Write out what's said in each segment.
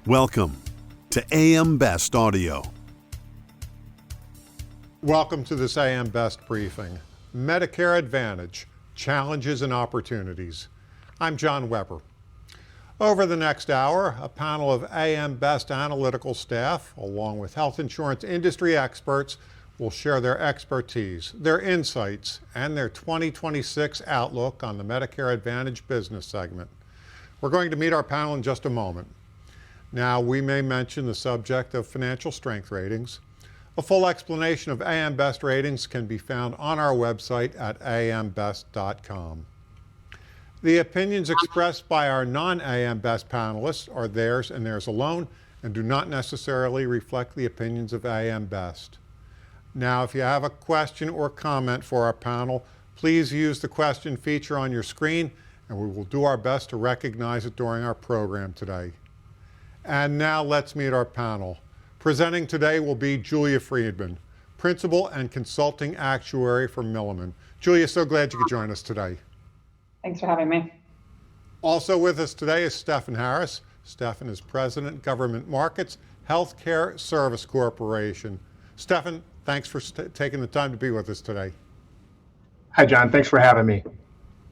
Welcome to AM Best Audio. Welcome to this AM Best briefing. Medicare Advantage, Challenges and Opportunities. I'm John Weber. Over the next hour, a panel of AM Best analytical staff, along with health insurance industry experts, will share their expertise, their insights, and their 2026 outlook on the Medicare Advantage business segment. We're going to meet our panel in just a moment. Now, we may mention the subject of financial strength ratings. A full explanation of AM Best ratings can be found on our website at ambest.com. The opinions expressed by our non-AM Best panelists are theirs and theirs alone and do not necessarily reflect the opinions of AM Best. Now, if you have a question or comment for our panel, please use the question feature on your screen and we will do our best to recognize it during our program today. And now let's meet our panel. Presenting today will be Julia Friedman, Principal and Consulting Actuary for Milliman. Julia, so glad you could join us today. Thanks for having me. Also with us today is Stephen Harris. Stephen is President, Government Markets, Healthcare Service Corporation. Stephen, thanks for taking the time to be with us today. Hi, John. Thanks for having me.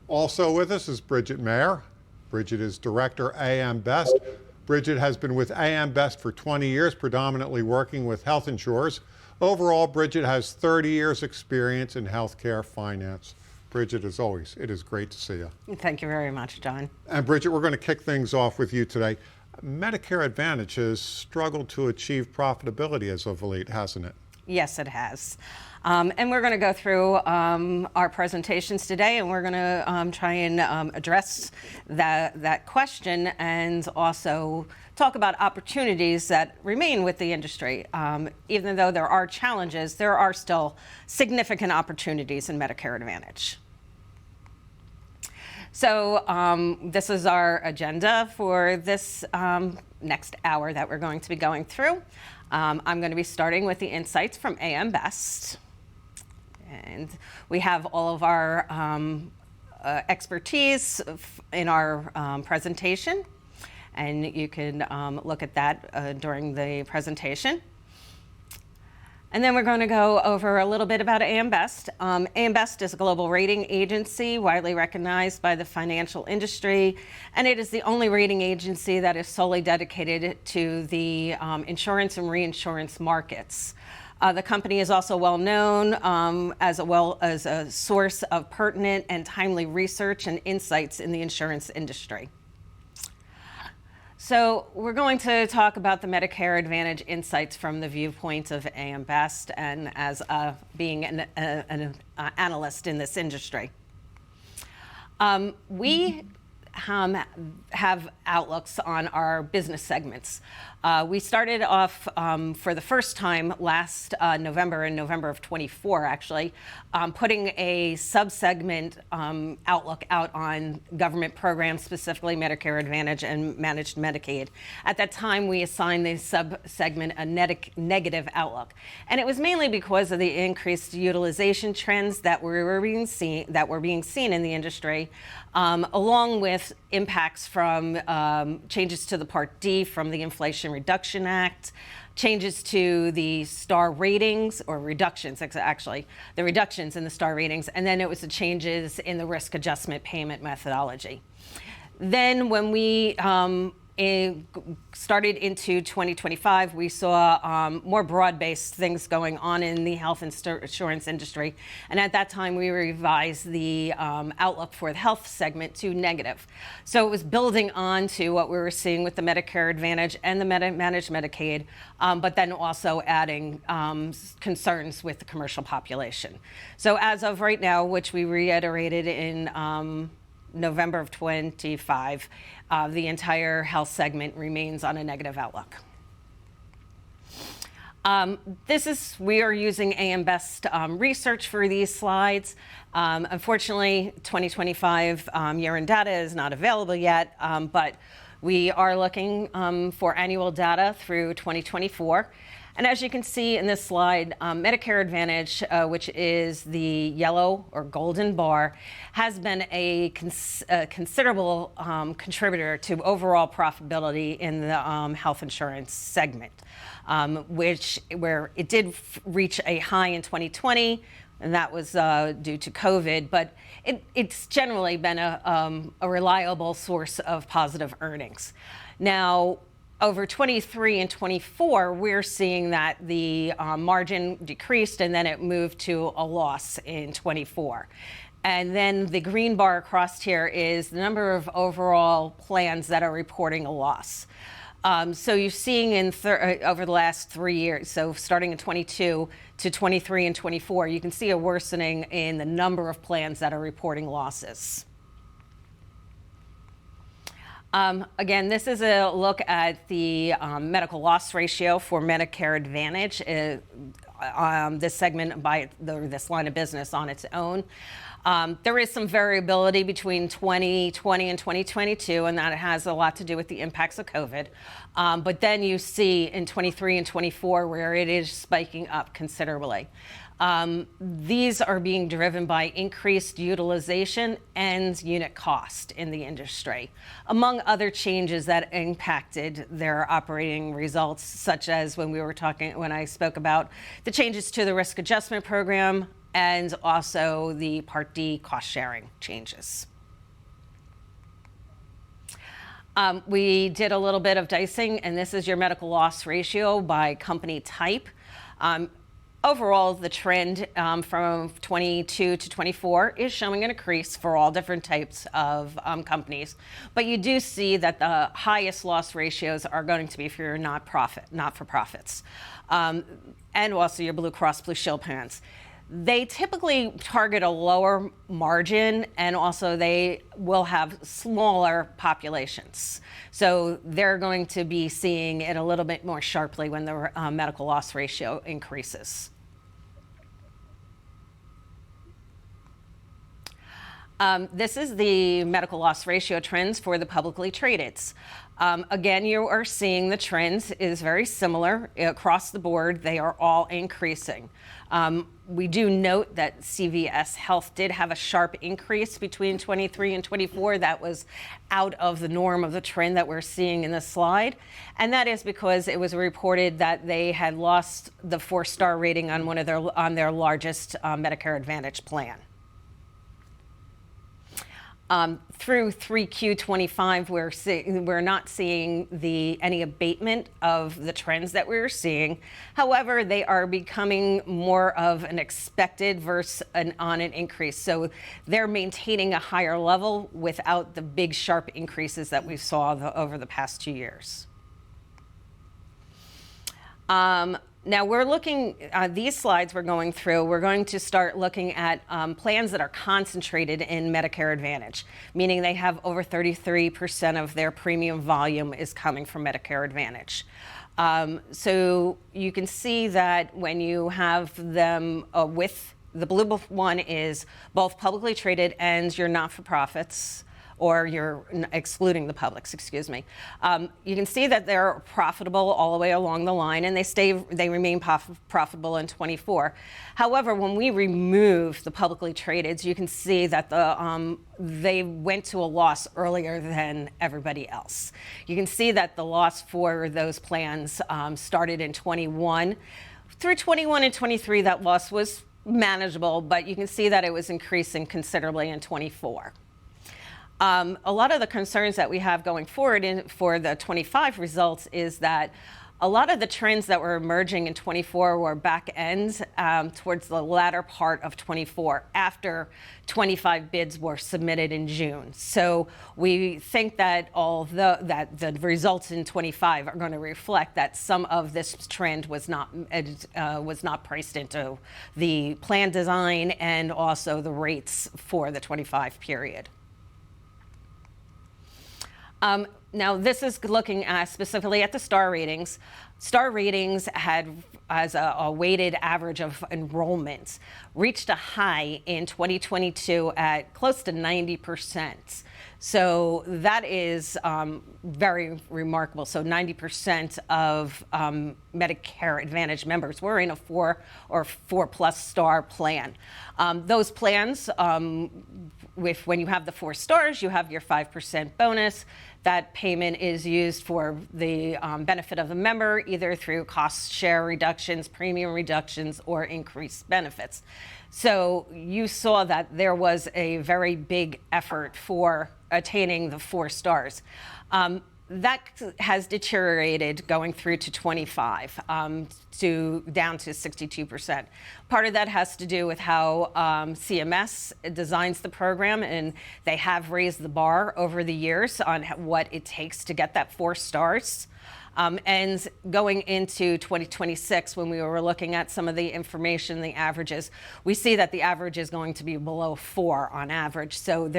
Also with us is Bridget Mayer. Bridget is Director, AM Best. Bridget has been with AM Best for 20 years, predominantly working with health insurers. Overall, Bridget has 30 years experience in healthcare finance. Bridget, as always, it is great to see you. Thank you very much, John. And Bridget, we're going to kick things off with you today. Medicare Advantage has struggled to achieve profitability as of late, hasn't it? Yes, it has. And we're going to go through our presentations today, and we're going to try and address that question and also talk about opportunities that remain with the industry. Even though there are challenges, there are still significant opportunities in Medicare Advantage. So this is our agenda for this next hour that we're going to be going through. I'm going to be starting with the insights from AM Best. And we have all of our expertise in our presentation. And you can look at that during the presentation. And then we're going to go over a little bit about AM Best. AM Best is a global rating agency widely recognized by the financial industry, and it is the only rating agency that is solely dedicated to the insurance and reinsurance markets. The company is also well known as a source of pertinent and timely research and insights in the insurance industry. So we're going to talk about the Medicare Advantage insights from the viewpoint of AM Best and as being an analyst in this industry. We have outlooks on our business segments. We started off for the first time last November, in November of 24 actually, putting a sub-segment outlook out on government programs, specifically Medicare Advantage and Managed Medicaid. At that time, we assigned the sub-segment a negative outlook. And it was mainly because of the increased utilization trends that were being seen in the industry, along with impacts from changes to the Part D from the Inflation Reduction Act, changes to the star ratings, or reductions, actually, the reductions in the star ratings, and then it was the changes in the risk adjustment payment methodology. Then when we started into 2025, we saw more broad-based things going on in the health insurance industry. And at that time, we revised the outlook for the health segment to negative. So it was building on to what we were seeing with the Medicare Advantage and the Managed Medicaid, but then also adding concerns with the commercial population. So as of right now, which we reiterated in November of 25, the entire health segment remains on a negative outlook. We are using AM Best research for these slides. Unfortunately, 2025 year-end data is not available yet, but we are looking for annual data through 2024. And as you can see in this slide, Medicare Advantage, which is the yellow or golden bar, has been a considerable contributor to overall profitability in the health insurance segment, where it did reach a high in 2020, and that was due to COVID, but it's generally been a reliable source of positive earnings. Now, over 23 and 24, we're seeing that the margin decreased and then it moved to a loss in 24. And then the green bar across here is the number of overall plans that are reporting a loss. So you're seeing over the last 3 years, so starting in 22 to 23 and 24, you can see a worsening in the number of plans that are reporting losses. Again, this is a look at the medical loss ratio for Medicare Advantage, this segment this line of business on its own. There is some variability between 2020 and 2022, and that has a lot to do with the impacts of COVID. But then you see in 23 and 24 where it is spiking up considerably. These are being driven by increased utilization and unit cost in the industry, among other changes that impacted their operating results, such as when I spoke about the changes to the risk adjustment program and also the Part D cost sharing changes. We did a little bit of dicing, and this is your medical loss ratio by company type. Overall, the trend from 22 to 24 is showing an increase for all different types of companies. But you do see that the highest loss ratios are going to be for your not-for-profits, and also your Blue Cross Blue Shield plans. They typically target a lower margin, and also they will have smaller populations. So they're going to be seeing it a little bit more sharply when the medical loss ratio increases. This is the medical loss ratio trends for the publicly tradeds. Again, you are seeing the trends is very similar across the board. They are all increasing. We do note that CVS Health did have a sharp increase between 23 and 24. That was out of the norm of the trend that we're seeing in this slide. And that is because it was reported that they had lost the 4-star rating on their largest Medicare Advantage plan. Through 3Q25, we're not seeing any abatement of the trends that we're seeing. However, they are becoming more of an expected versus on an increase. So they're maintaining a higher level without the big sharp increases that we saw over the past 2 years. Now we're looking, these slides we're going through, we're going to start looking at plans that are concentrated in Medicare Advantage, meaning they have over 33% of their premium volume is coming from Medicare Advantage. So you can see that when you have them with the blue one is both publicly traded and your not-for-profits, or you're excluding the publics, excuse me. You can see that they're profitable all the way along the line, and they remain profitable in 24. However, when we remove the publicly traded, you can see that they went to a loss earlier than everybody else. You can see that the loss for those plans started in 21. Through 21 and 23, that loss was manageable, but you can see that it was increasing considerably in 24. A lot of the concerns that we have going forward for the 25 results is that a lot of the trends that were emerging in 24 were back ends towards the latter part of 24 after 25 bids were submitted in June. So we think that that the results in 25 are going to reflect that some of this trend was not priced into the plan design and also the rates for the 25 period. Now, this is looking specifically at the star ratings. Star ratings had, as a weighted average of enrollments, reached a high in 2022 at close to 90%. So that is very remarkable. So 90% of Medicare Advantage members were in a 4 or 4+ star plan. Those plans, when you have the 4 stars, you have your 5% bonus. That payment is used for the benefit of the member, either through cost share reductions, premium reductions, or increased benefits. So you saw that there was a very big effort for attaining the 4 stars. That has deteriorated going through to 25, down to 62%. Part of that has to do with how CMS designs the program, and they have raised the bar over the years on what it takes to get that 4 stars. And going into 2026, when we were looking at some of the information, the averages, we see that the average is going to be below 4 on average. So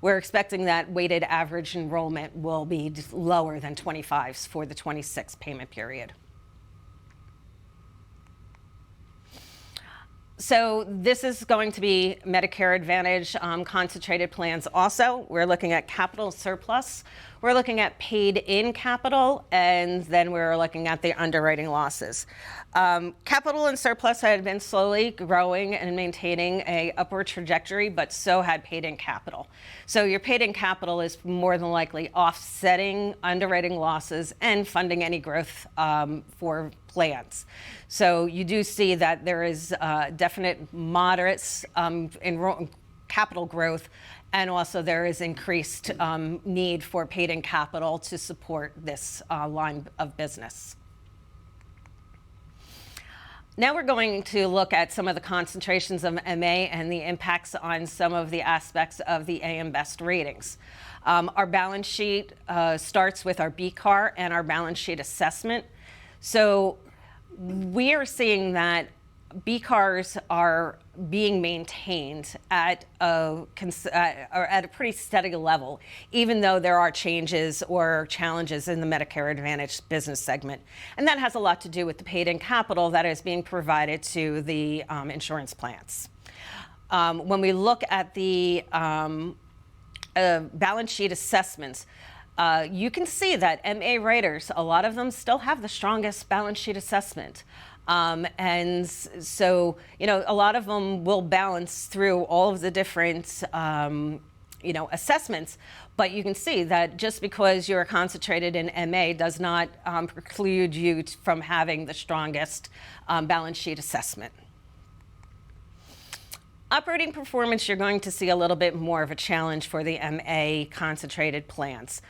we're expecting that weighted average enrollment will be lower than 25s for the 26 payment period. So this is going to be Medicare Advantage concentrated plans also. We're looking at capital surplus. We're looking at paid-in capital, and then we're looking at the underwriting losses. Capital and surplus had been slowly growing and maintaining a upward trajectory, but so had paid-in capital. So your paid-in capital is more than likely offsetting underwriting losses and funding any growth for plans. So you do see that there is definite moderate capital growth, and also there is increased need for paid-in capital to support this line of business. Now we're going to look at some of the concentrations of MA and the impacts on some of the aspects of the AM Best ratings. Our balance sheet starts with our BCAR and our balance sheet assessment. So we are seeing that BCARs are being maintained at a pretty steady level, even though there are changes or challenges in the Medicare Advantage business segment. And that has a lot to do with the paid-in capital that is being provided to the insurance plans. When we look at the balance sheet assessments, you can see that MA raters, a lot of them still have the strongest balance sheet assessment. And so, a lot of them will balance through all of the different, assessments. But you can see that just because you're concentrated in MA does not preclude you from having the strongest balance sheet assessment. Operating performance, you're going to see a little bit more of a challenge for the MA concentrated plans.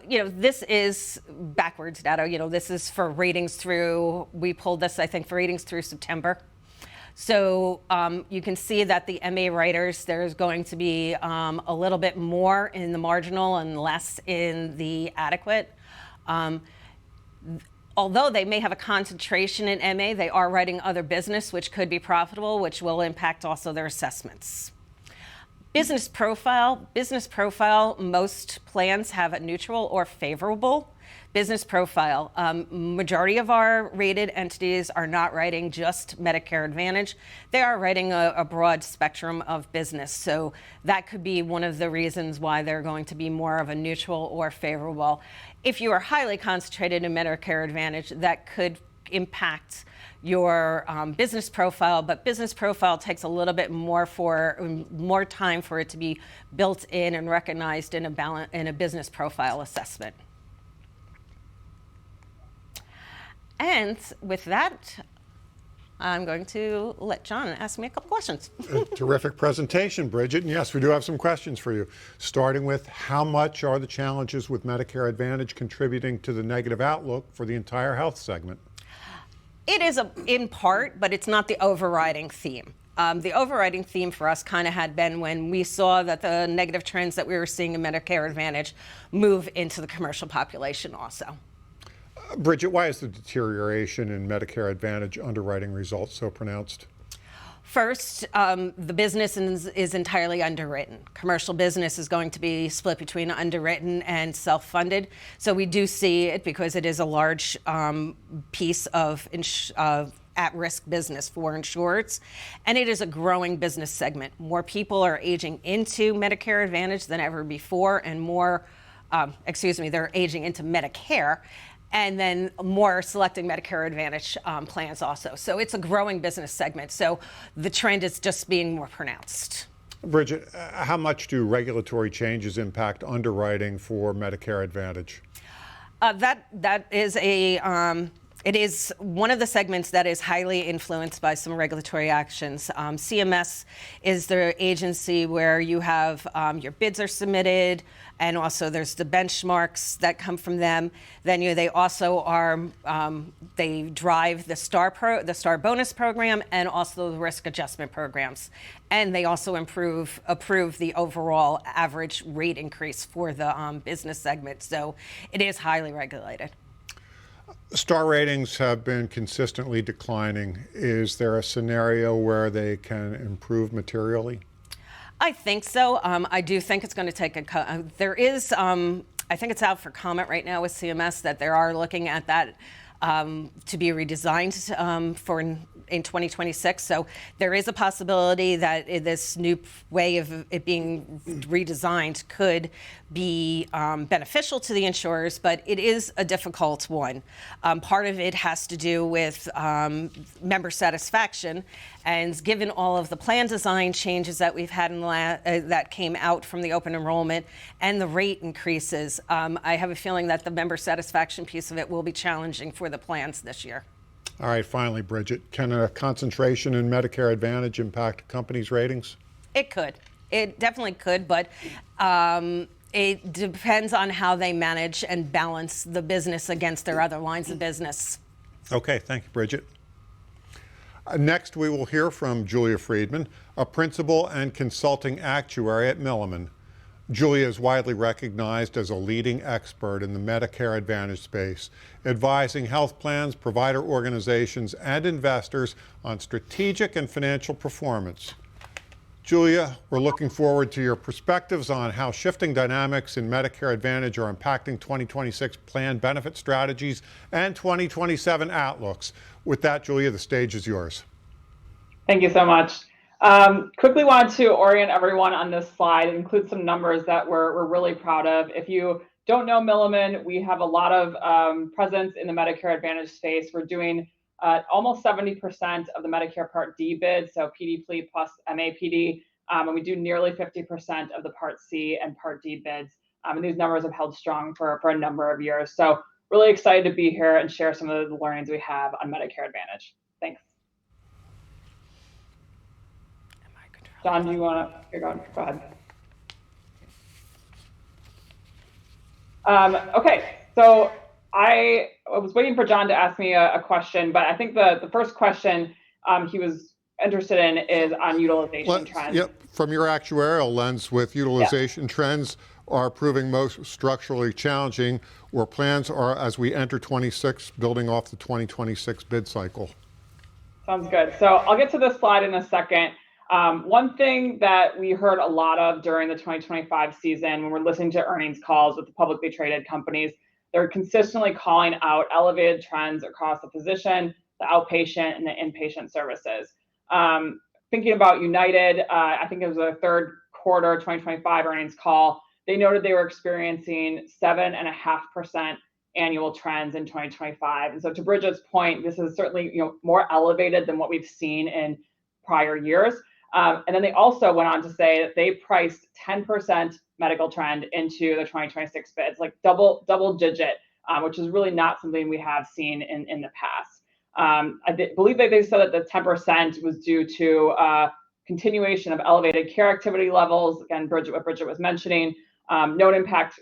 This is backwards data. This is for ratings through, we pulled this, I think, for ratings through September. So you can see that the MA writers, there's going to be a little bit more in the marginal and less in the adequate. Although they may have a concentration in MA, they are writing other business, which could be profitable, which will impact also their assessments. Business profile, most plans have a neutral or favorable business profile. Majority of our rated entities are not writing just Medicare Advantage. They are writing a broad spectrum of business. So that could be one of the reasons why they're going to be more of a neutral or favorable. If you are highly concentrated in Medicare Advantage, that could impact your business profile, but business profile takes a little bit more time for it to be built in and recognized in a business profile assessment. And with that, I'm going to let John ask me a couple questions. A terrific presentation, Bridget. And yes, we do have some questions for you, starting with how much are the challenges with Medicare Advantage contributing to the negative outlook for the entire health segment? It is in part, but it's not the overriding theme. The overriding theme for us kind of had been when we saw that the negative trends that we were seeing in Medicare Advantage move into the commercial population also. Bridget, why is the deterioration in Medicare Advantage underwriting results so pronounced? First, the business is entirely underwritten. Commercial business is going to be split between underwritten and self-funded. So we do see it because it is a large piece of at-risk business for insurers, and it is a growing business segment. More people are aging into Medicare Advantage than ever before, and they're aging into Medicare, and then more selecting Medicare Advantage plans also. So it's a growing business segment. So the trend is just being more pronounced. Bridget, how much do regulatory changes impact underwriting for Medicare Advantage? It is one of the segments that is highly influenced by some regulatory actions. CMS is the agency where you have your bids are submitted, and also there's the benchmarks that come from them. Then they also are they drive the Star Bonus program and also the risk adjustment programs, and they also approve the overall average rate increase for the business segment. So it is highly regulated. Star ratings have been consistently declining. Is there a scenario where they can improve materially? I think so. I do think it's going to take there is, I think it's out for comment right now with CMS that they are looking at that to be redesigned for in 2026. So there is a possibility that this new way of it being redesigned could be beneficial to the insurers, but it is a difficult one. Part of it has to do with member satisfaction, and given all of the plan design changes that we've had that came out from the open enrollment and the rate increases, I have a feeling that the member satisfaction piece of it will be challenging for the plans this year. All right, finally, Bridget, can a concentration in Medicare Advantage impact a company's ratings? It could. It definitely could, but it depends on how they manage and balance the business against their other lines of business. Okay, thank you, Bridget. Next, we will hear from Julia Friedman, a principal and consulting actuary at Milliman. Julia is widely recognized as a leading expert in the Medicare Advantage space, advising health plans, provider organizations, and investors on strategic and financial performance. Julia, we're looking forward to your perspectives on how shifting dynamics in Medicare Advantage are impacting 2026 plan benefit strategies and 2027 outlooks. With that, Julia, the stage is yours. Thank you so much. Quickly wanted to orient everyone on this slide and include some numbers that we're really proud of. If you don't know Milliman, we have a lot of presence in the Medicare Advantage space. We're doing almost 70% of the Medicare Part D bids, so PDP plus MAPD, and we do nearly 50% of the Part C and Part D bids. And these numbers have held strong for a number of years. So really excited to be here and share some of the learnings we have on Medicare Advantage. Thanks. John, do you want to go ahead? Okay, so I was waiting for John to ask me a question, but I think the first question he was interested in is on utilization trends. Yep, from your actuarial lens, with utilization trends are proving most structurally challenging, where plans are, as we enter 26, building off the 2026 bid cycle. Sounds good. So I'll get to this slide in a second. One thing that we heard a lot of during the 2025 season when we're listening to earnings calls with the publicly traded companies, they're consistently calling out elevated trends across the physician, the outpatient, and the inpatient services. Thinking about United, I think it was a third quarter 2025 earnings call, they noted they were experiencing 7.5% annual trends in 2025. And so to Bridget's point, this is certainly more elevated than what we've seen in prior years. And then they also went on to say that they priced 10% medical trend into the 2026 bids, like double digit, which is really not something we have seen in the past. I believe that they said that the 10% was due to continuation of elevated care activity levels. Again, what Bridget was mentioning, no impact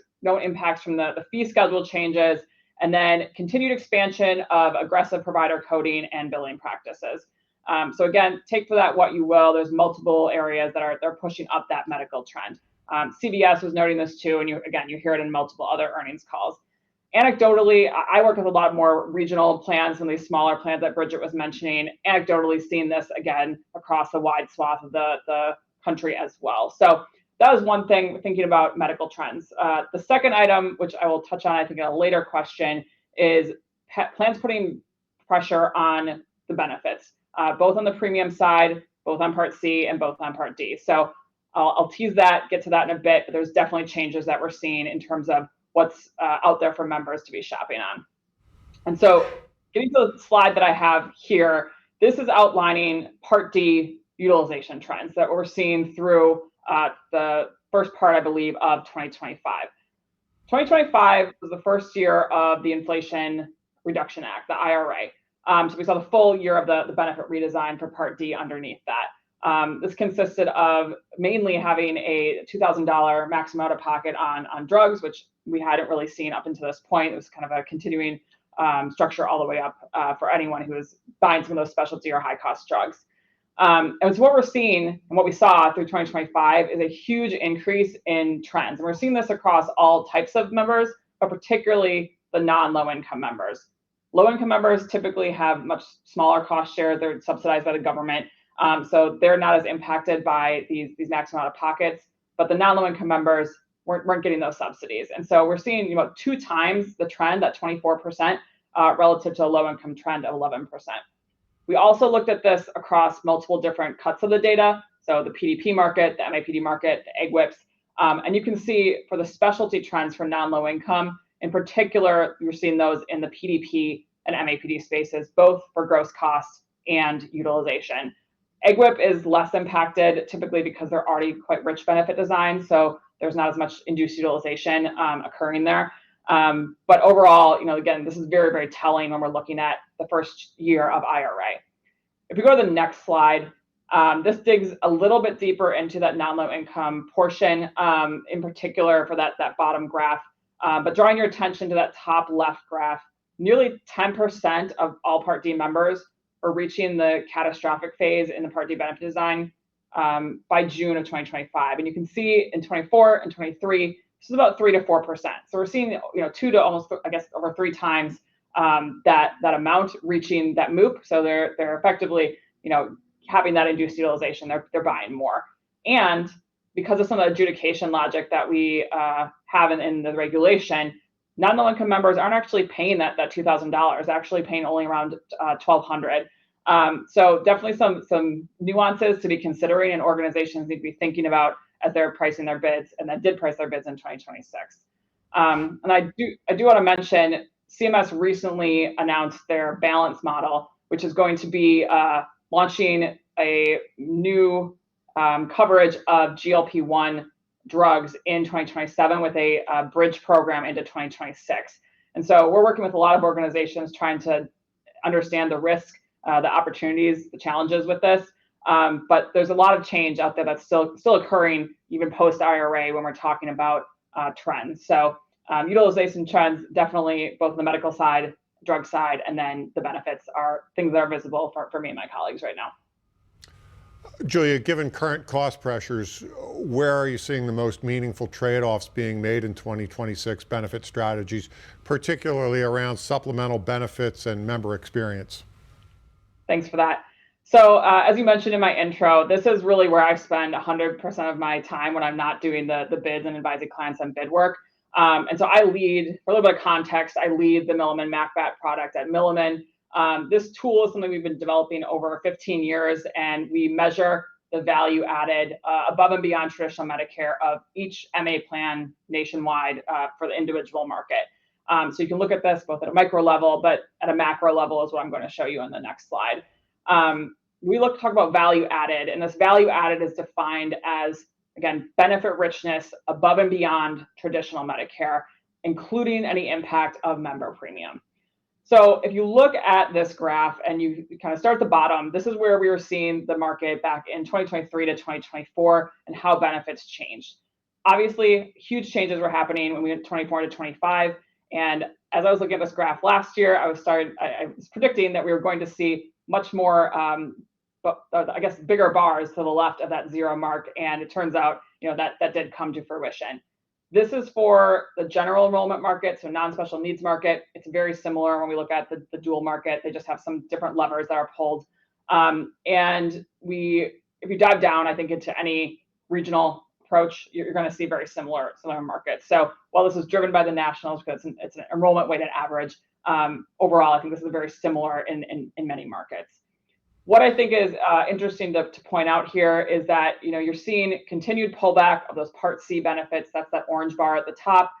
from the fee schedule changes, and then continued expansion of aggressive provider coding and billing practices. So again, take for that what you will. There's multiple areas that they're pushing up that medical trend. CVS was noting this too, and you hear it in multiple other earnings calls. Anecdotally, I work with a lot more regional plans than these smaller plans that Bridget was mentioning. Anecdotally, seeing this again across a wide swath of the country as well. So that was one thing thinking about medical trends. The second item, which I will touch on, I think, in a later question, is plans putting pressure on the benefits, both on the premium side, both on Part C and both on Part D. So I'll tease that, get to that in a bit, but there's definitely changes that we're seeing in terms of what's out there for members to be shopping on. And so getting to the slide that I have here, this is outlining Part D utilization trends that we're seeing through the first part, I believe, of 2025. 2025 was the first year of the Inflation Reduction Act, the IRA. So we saw the full year of the benefit redesign for Part D underneath that. This consisted of mainly having a $2,000 maximum out of pocket on drugs, which we hadn't really seen up until this point. It was kind of a continuing structure all the way up for anyone who was buying some of those specialty or high cost drugs. And so what we're seeing and what we saw through 2025 is a huge increase in trends. And we're seeing this across all types of members, but particularly the non-low income members. Low income members typically have much smaller cost share. They're subsidized by the government. So they're not as impacted by these maximum out of pockets, but the non-low income members weren't getting those subsidies. And so we're seeing 2 times the trend at 24% relative to a low income trend of 11%. We also looked at this across multiple different cuts of the data. So the PDP market, the MAPD market, the AGWIPs. And you can see for the specialty trends for non-low income, in particular, you're seeing those in the PDP and MAPD spaces, both for gross costs and utilization. AGWIP is less impacted typically because they're already quite rich benefit design. So there's not as much induced utilization occurring there. But overall, again, this is very, very telling when we're looking at the first year of IRA. If we go to the next slide, this digs a little bit deeper into that non-low income portion, in particular for that bottom graph. But drawing your attention to that top left graph, nearly 10% of all Part D members are reaching the catastrophic phase in the Part D benefit design by June of 2025. And you can see in 24 and 23, this is about 3 to 4%. So we're seeing 2 to almost, I guess, over 3 times that amount reaching that MOOP. So they're effectively having that induced utilization. They're buying more. And because of some of the adjudication logic that we have in the regulation, non-low income members aren't actually paying that $2,000. They're actually paying only around $1,200. So definitely some nuances to be considering, and organizations need to be thinking about as they're pricing their bids, and that did price their bids in 2026. And I do want to mention CMS recently announced their balance model, which is going to be launching a new coverage of GLP-1 drugs in 2027 with a bridge program into 2026. And so we're working with a lot of organizations trying to understand the risk, the opportunities, the challenges with this. But there's a lot of change out there that's still occurring even post IRA when we're talking about trends. So utilization trends definitely both the medical side, drug side, and then the benefits are things that are visible for me and my colleagues right now. Julia, given current cost pressures, where are you seeing the most meaningful trade-offs being made in 2026 benefit strategies, particularly around supplemental benefits and member experience? Thanks for that. So as you mentioned in my intro, this is really where I spend 100% of my time when I'm not doing the bids and advising clients on bid work. And so I lead, for a little bit of context, I lead the Milliman MacBat product at Milliman. This tool is something we've been developing over 15 years, and we measure the value added above and beyond traditional Medicare of each MA plan nationwide for the individual market. So you can look at this both at a micro level, but at a macro level is what I'm going to show you on the next slide. We talk about value added, and this value added is defined as, again, benefit richness above and beyond traditional Medicare, including any impact of member premium. So if you look at this graph and you kind of start at the bottom, this is where we were seeing the market back in 2023 to 2024 and how benefits changed. Obviously, huge changes were happening when we went 24 to 25. And as I was looking at this graph last year, I was predicting that we were going to see much more, I guess, bigger bars to the left of that 0 mark. And it turns out, that did come to fruition. This is for the general enrollment market, so non-special needs market. It's very similar when we look at the dual market. They just have some different levers that are pulled. And if you dive down, I think, into any regional approach, you're going to see very similar markets. So while this is driven by the nationals because it's an enrollment weighted average, overall, I think this is very similar in many markets. What I think is interesting to point out here is that you're seeing continued pullback of those Part C benefits. That's that orange bar at the top.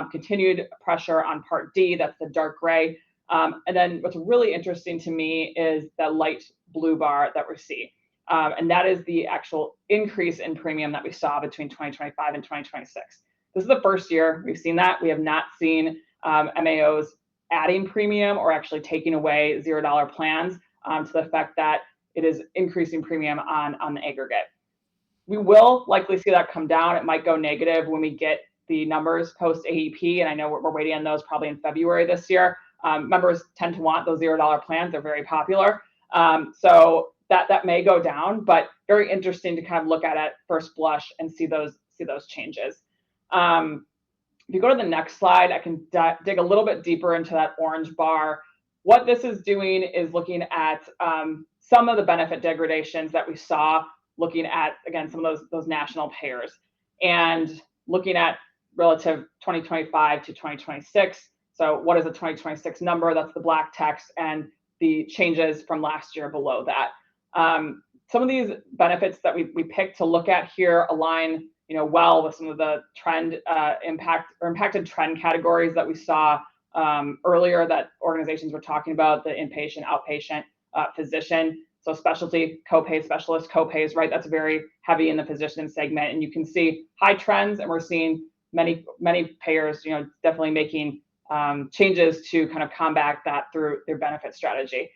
Continued pressure on Part D. That's the dark gray. And then what's really interesting to me is the light blue bar that we see. And that is the actual increase in premium that we saw between 2025 and 2026. This is the first year we've seen that. We have not seen MAOs adding premium or actually taking away $0 plans to the effect that it is increasing premium on the aggregate. We will likely see that come down. It might go negative when we get the numbers post AEP, and I know we're waiting on those probably in February this year. Members tend to want those $0 plans. They're very popular. So that may go down, but very interesting to kind of look at first blush and see those changes. If you go to the next slide, I can dig a little bit deeper into that orange bar. What this is doing is looking at some of the benefit degradations that we saw, looking at, again, some of those national payers, and looking at relative 2025 to 2026. So what is the 2026 number? That's the black text, and the changes from last year below that. Some of these benefits that we picked to look at here align well with some of the trend impacted trend categories that we saw earlier that organizations were talking about, the inpatient, outpatient, physician. So specialty copays, specialist copays, right? That's very heavy in the physician segment, and you can see high trends, and we're seeing many payers, definitely making changes to kind of combat that through their benefit strategy.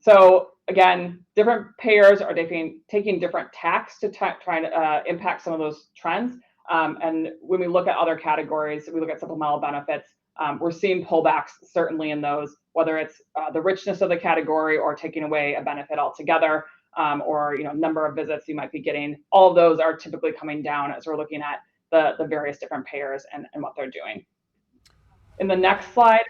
So again, different payers are taking different tacks to try to impact some of those trends. And when we look at other categories, we look at supplemental benefits, we're seeing pullbacks certainly in those, whether it's the richness of the category or taking away a benefit altogether, or number of visits you might be getting. All of those are typically coming down as we're looking at the various different payers and what they're doing. In the next slide,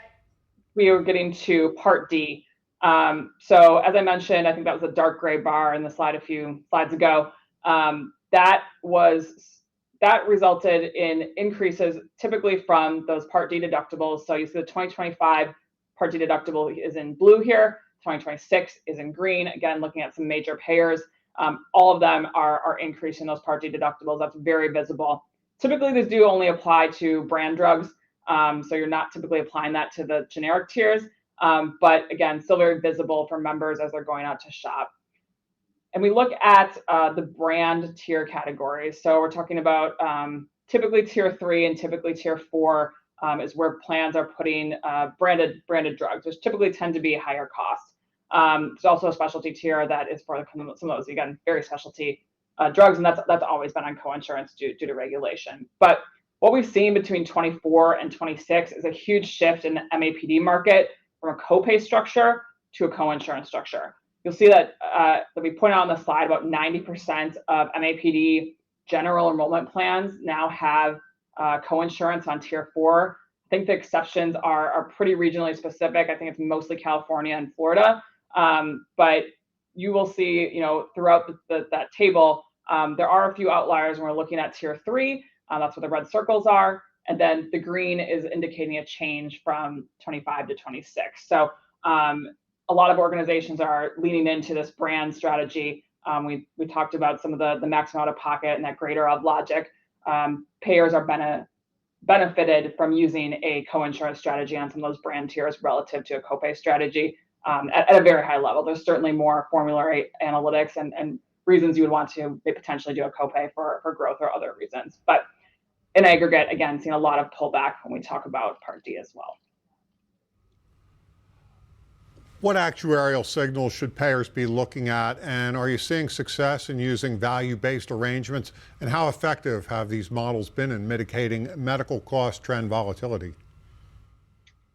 we are getting to Part D. So as I mentioned, I think that was a dark gray bar in the slide a few slides ago. That resulted in increases typically from those Part D deductibles. So you see the 2025 Part D deductible is in blue here, 2026 is in green. Again, looking at some major payers, all of them are increasing those Part D deductibles. That's very visible. Typically, these do only apply to brand drugs. So you're not typically applying that to the generic tiers. But again, still very visible for members as they're going out to shop. And we look at the brand tier categories. So we're talking about typically tier 3 and typically tier 4 is where plans are putting branded drugs, which typically tend to be higher cost. There's also a specialty tier that is for some of those, again, very specialty drugs, and that's always been on coinsurance due to regulation. But what we've seen between 24 and 26 is a huge shift in the MAPD market from a copay structure to a coinsurance structure. You'll see that we point out on the slide, about 90% of MAPD general enrollment plans now have coinsurance on tier 4. I think the exceptions are pretty regionally specific. I think it's mostly California and Florida. But you will see, throughout that table, there are a few outliers when we're looking at tier 3. That's where the red circles are. And then the green is indicating a change from 25 to 26. So a lot of organizations are leaning into this brand strategy. We talked about some of the maximum out of pocket and that greater of logic. Payers are benefited from using a coinsurance strategy on some of those brand tiers relative to a copay strategy at a very high level. There's certainly more formulary analytics and reasons you would want to potentially do a copay for growth or other reasons. But in aggregate, again, seeing a lot of pullback when we talk about Part D as well. What actuarial signals should payers be looking at, and are you seeing success in using value-based arrangements, and how effective have these models been in mitigating medical cost trend volatility?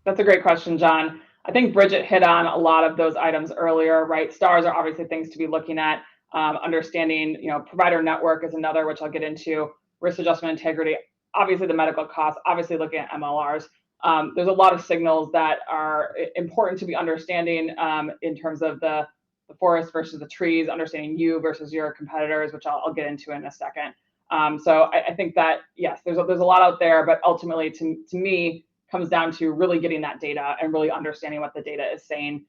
That's a great question, John. I think Bridget hit on a lot of those items earlier, right? Stars are obviously things to be looking at. Understanding, provider network is another, which I'll get into. Risk adjustment integrity, obviously the medical costs, obviously looking at MLRs. There's a lot of signals that are important to be understanding in terms of the forest versus the trees, understanding you versus your competitors, which I'll get into in a second. So I think that, yes, there's a lot out there, but ultimately to me comes down to really getting that data and really understanding what the data is saying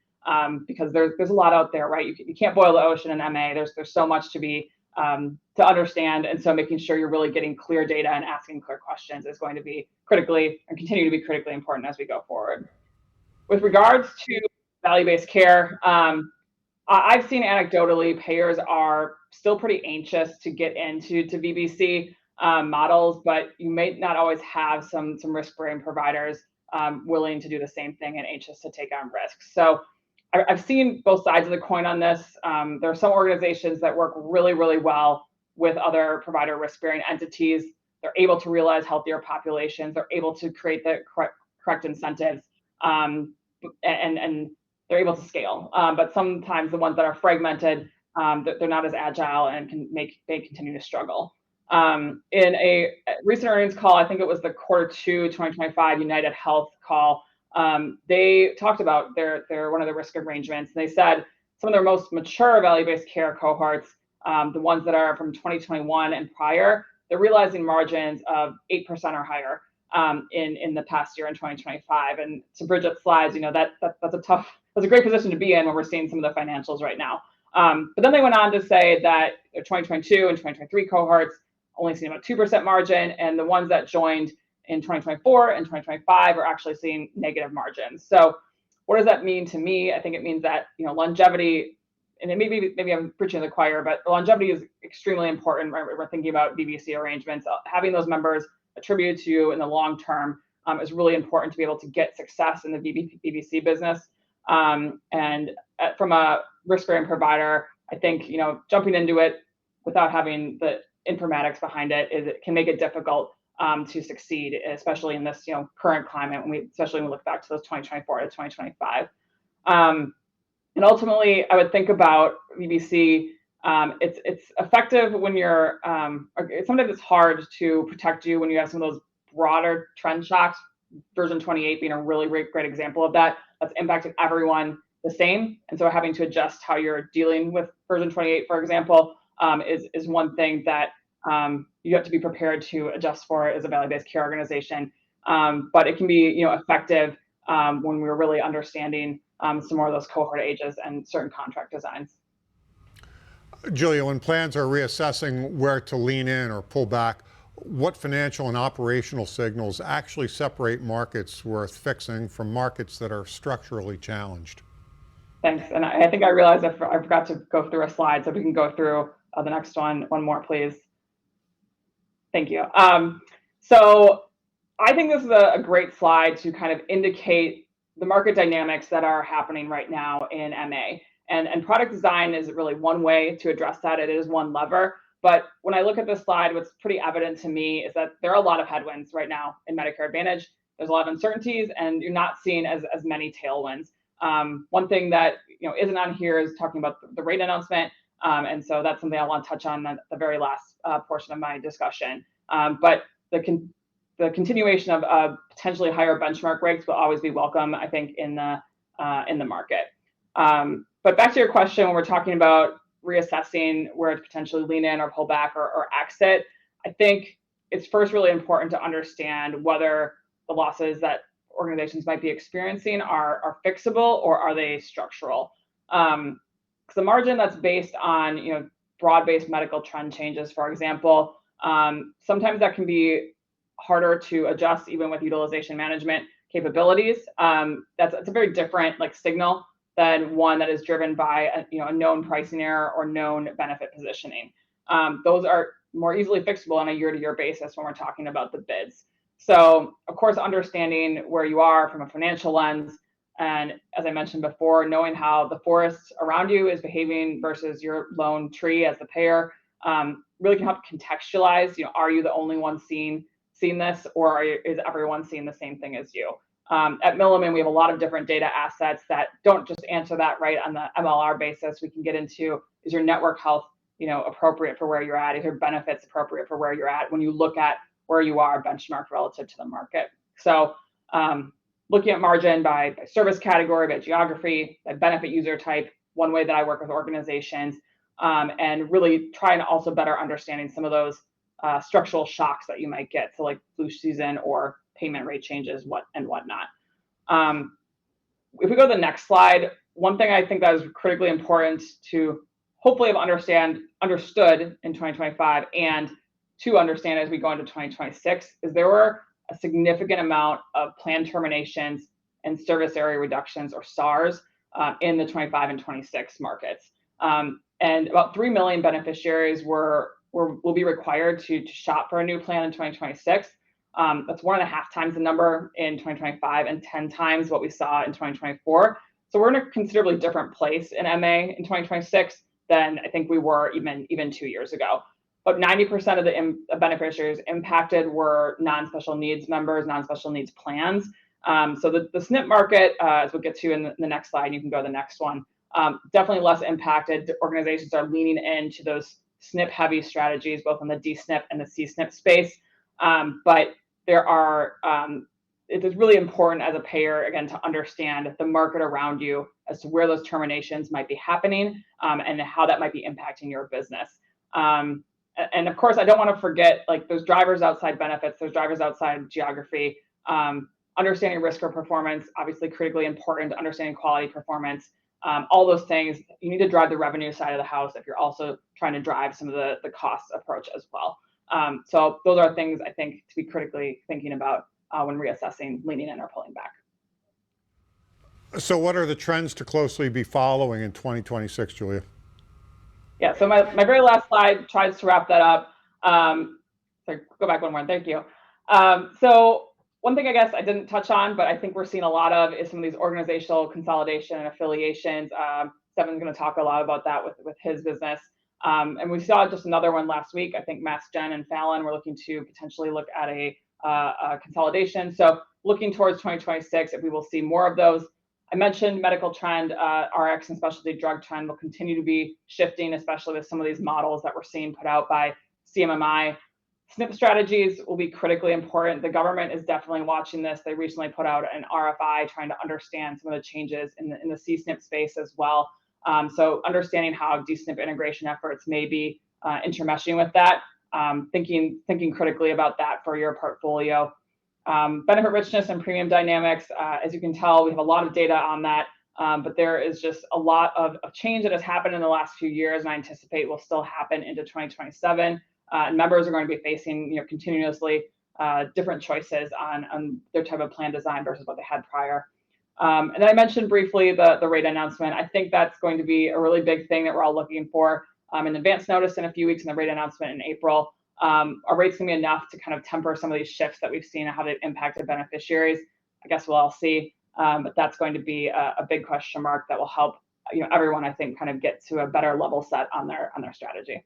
because there's a lot out there, right? You can't boil the ocean in MA. There's so much to be to understand, and so making sure you're really getting clear data and asking clear questions is going to be critically and continue to be critically important as we go forward. With regards to value-based care, I've seen anecdotally payers are still pretty anxious to get into VBC models, but you may not always have some risk-bearing providers willing to do the same thing and anxious to take on risks. So I've seen both sides of the coin on this. There are some organizations that work really, really well with other provider risk-bearing entities. They're able to realize healthier populations. They're able to create the correct incentives, and they're able to scale. But sometimes the ones that are fragmented, they're not as agile and they continue to struggle. In a recent earnings call, I think it was the Q2 2025 United Health call, they talked about their one of the risk arrangements. They said some of their most mature value-based care cohorts, the ones that are from 2021 and prior, they're realizing margins of 8% or higher in the past year in 2025. And to Bridget's slides, that's a great position to be in when we're seeing some of the financials right now. But then they went on to say that their 2022 and 2023 cohorts only seeing about 2% margin, and the ones that joined in 2024 and 2025 are actually seeing negative margins. So what does that mean to me? I think it means that longevity, and maybe I'm preaching to the choir, but longevity is extremely important. Right? We're thinking about VBC arrangements. Having those members attributed to you in the long term is really important to be able to get success in the VBC business. And from a risk-bearing provider, I think jumping into it without having the informatics behind it can make it difficult to succeed, especially in this current climate, especially when we look back to those 2024 to 2025. And ultimately, I would think about VBC. It's effective when you're. Sometimes it's hard to protect you when you have some of those broader trend shocks. Version 28 being a really great example of that. That's impacting everyone the same, and so having to adjust how you're dealing with version 28, for example, is one thing that you have to be prepared to adjust for as a value-based care organization. But it can be effective when we're really understanding some more of those cohort ages and certain contract designs. Julia, when plans are reassessing where to lean in or pull back, what financial and operational signals actually separate markets worth fixing from markets that are structurally challenged? Thanks. And I think I realized I forgot to go through a slide, so we can go through the next one more, please. Thank you. So I think this is a great slide to kind of indicate the market dynamics that are happening right now in MA. And product design is really one way to address that. It is one lever. But when I look at this slide, what's pretty evident to me is that there are a lot of headwinds right now in Medicare Advantage. There's a lot of uncertainties, and you're not seeing as many tailwinds. One thing that isn't on here is talking about the rate announcement, and so that's something I want to touch on at the very last portion of my discussion. But the continuation of potentially higher benchmark rates will always be welcome, I think, in the market. But back to your question, when we're talking about reassessing where to potentially lean in or pull back or exit, I think it's first really important to understand whether the losses that organizations might be experiencing are fixable or are they structural. Because the margin that's based on broad-based medical trend changes, for example, sometimes that can be harder to adjust even with utilization management capabilities. That's a very different signal than one that is driven by a known pricing error or known benefit positioning. Those are more easily fixable on a year-to-year basis when we're talking about the bids. So, of course, understanding where you are from a financial lens, and as I mentioned before, knowing how the forest around you is behaving versus your lone tree as the payer, really can help contextualize. Are you the only one seeing this, or is everyone seeing the same thing as you? At Milliman, we have a lot of different data assets that don't just answer that right on the MLR basis. We can get into, is your network health appropriate for where you're at? Is your benefits appropriate for where you're at when you look at where you are benchmarked relative to the market? So looking at margin by service category, by geography, by benefit user type, one way that I work with organizations, and really trying to also better understanding some of those structural shocks that you might get, so like flu season or payment rate changes, and whatnot. If we go to the next slide, one thing I think that is critically important to hopefully have understood in 2025 and to understand as we go into 2026 is there were a significant amount of plan terminations and service area reductions, or SARs, in the 25 and 26 markets. And about 3 million beneficiaries will be required to shop for a new plan in 2026. That's 1.5 times the number in 2025 and 10 times what we saw in 2024. So we're in a considerably different place in MA in 2026 than I think we were even 2 years ago. But 90% of the beneficiaries impacted were non-special needs members, non-special needs plans. So the SNP market, as we'll get to in the next slide, you can go to the next one, definitely less impacted. Organizations are leaning into those SNP-heavy strategies, both in the D-SNP and the C-SNP space. But it is really important as a payer, again, to understand the market around you as to where those terminations might be happening and how that might be impacting your business. And of course, I don't want to forget, like, those drivers outside benefits, those drivers outside geography, understanding risk or performance, obviously critically important, understanding quality performance, all those things. You need to drive the revenue side of the house if you're also trying to drive some of the cost approach as well. So those are things I think to be critically thinking about when reassessing, leaning in or pulling back. So what are the trends to closely be following in 2026, Julia? Yeah, so my very last slide tries to wrap that up. Sorry, go back one more, thank you. So one thing I guess I didn't touch on, but I think we're seeing a lot of is some of these organizational consolidation and affiliations. Stefan's going to talk a lot about that with his business. And we saw just another one last week. I think Mass Gen and Fallon were looking to potentially look at a consolidation. So looking towards 2026, if we will see more of those. I mentioned medical trend, RX and specialty drug trend will continue to be shifting, especially with some of these models that we're seeing put out by CMMI. SNP strategies will be critically important. The government is definitely watching this. They recently put out an RFI trying to understand some of the changes in the C-SNP space as well. So understanding how D-SNP integration efforts may be intermeshing with that, thinking critically about that for your portfolio. Benefit richness and premium dynamics, as you can tell, we have a lot of data on that, but there is just a lot of change that has happened in the last few years, and I anticipate will still happen into 2027. And members are going to be facing, continuously different choices on their type of plan design versus what they had prior. And then I mentioned briefly the rate announcement. I think that's going to be a really big thing that we're all looking for. An advance notice in a few weeks and the rate announcement in April. Are rates going to be enough to kind of temper some of these shifts that we've seen and how they've impacted beneficiaries? I guess we'll all see. But that's going to be a big question mark that will help everyone, I think, kind of get to a better level set on their strategy.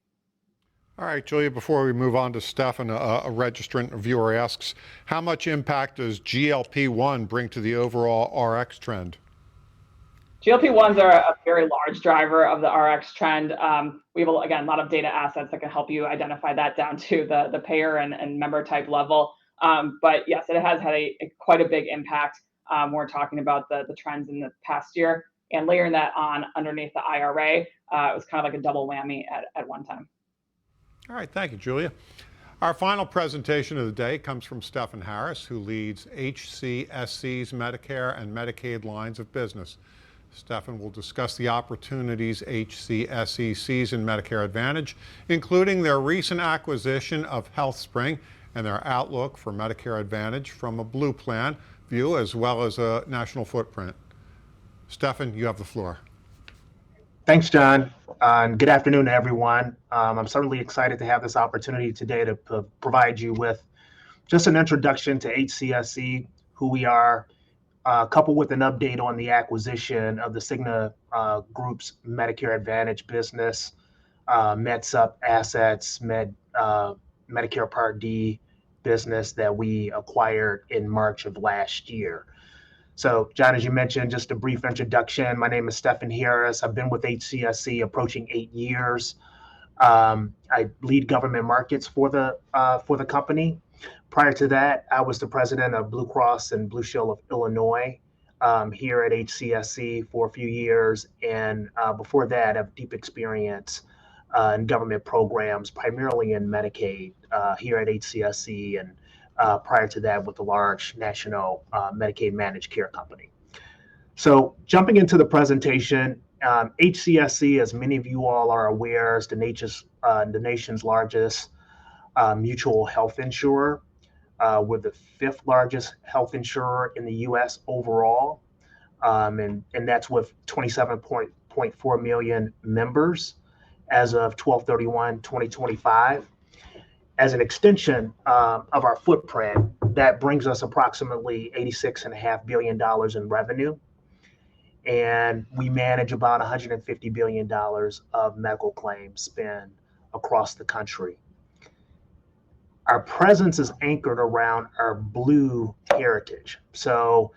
All right, Julia, before we move on to Stefan, a registrant viewer asks, how much impact does GLP-1 bring to the overall RX trend? GLP-1s are a very large driver of the RX trend. We have, again, a lot of data assets that can help you identify that down to the payer and member type level. But yes, it has had quite a big impact when we're talking about the trends in the past year. And layering that on underneath the IRA, it was kind of like a double whammy at one time. All right, thank you, Julia. Our final presentation of the day comes from Stefan Harris, who leads HCSC's Medicare and Medicaid lines of business. Stefan will discuss the opportunities HCSC sees in Medicare Advantage, including their recent acquisition of HealthSpring and their outlook for Medicare Advantage from a Blue Plan view as well as a national footprint. Stefan, you have the floor. Thanks, John, and good afternoon to everyone. I'm certainly excited to have this opportunity today to provide you with just an introduction to HCSC, who we are, coupled with an update on the acquisition of the Cigna Group's Medicare Advantage business, MedSup assets, Medicare Part D business that we acquired in March of last year. So, John, as you mentioned, just a brief introduction. My name is Stefan Harris. I've been with HCSC approaching 8 years. I lead government markets for the company. Prior to that, I was the president of Blue Cross and Blue Shield of Illinois here at HCSC for a few years. And before that, I have deep experience in government programs, primarily in Medicaid here at HCSC, and prior to that with a large national Medicaid managed care company. So jumping into the presentation, HCSC, as many of you all are aware, is the nation's largest mutual health insurer. We're the fifth largest health insurer in the U.S. overall, and that's with 27.4 million members as of 12/31/2025. As an extension of our footprint, that brings us approximately $86.5 billion in revenue, and we manage about $150 billion of medical claims spend across the country. Our presence is anchored around our Blue heritage. So,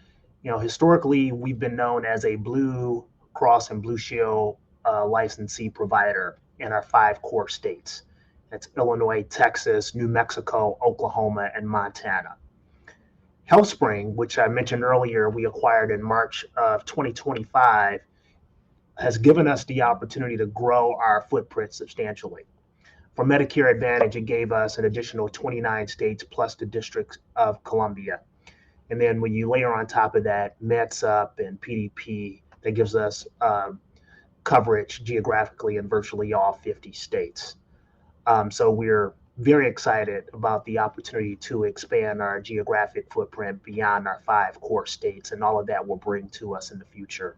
historically, we've been known as a Blue Cross and Blue Shield licensee provider in our 5 core states. That's Illinois, Texas, New Mexico, Oklahoma, and Montana. HealthSpring, which I mentioned earlier, we acquired in March of 2025, has given us the opportunity to grow our footprint substantially. For Medicare Advantage, it gave us an additional 29 states plus the District of Columbia. And then when you layer on top of that MedSup and PDP, that gives us coverage geographically in virtually all 50 states. So we're very excited about the opportunity to expand our geographic footprint beyond our 5 core states, and all of that will bring to us in the future.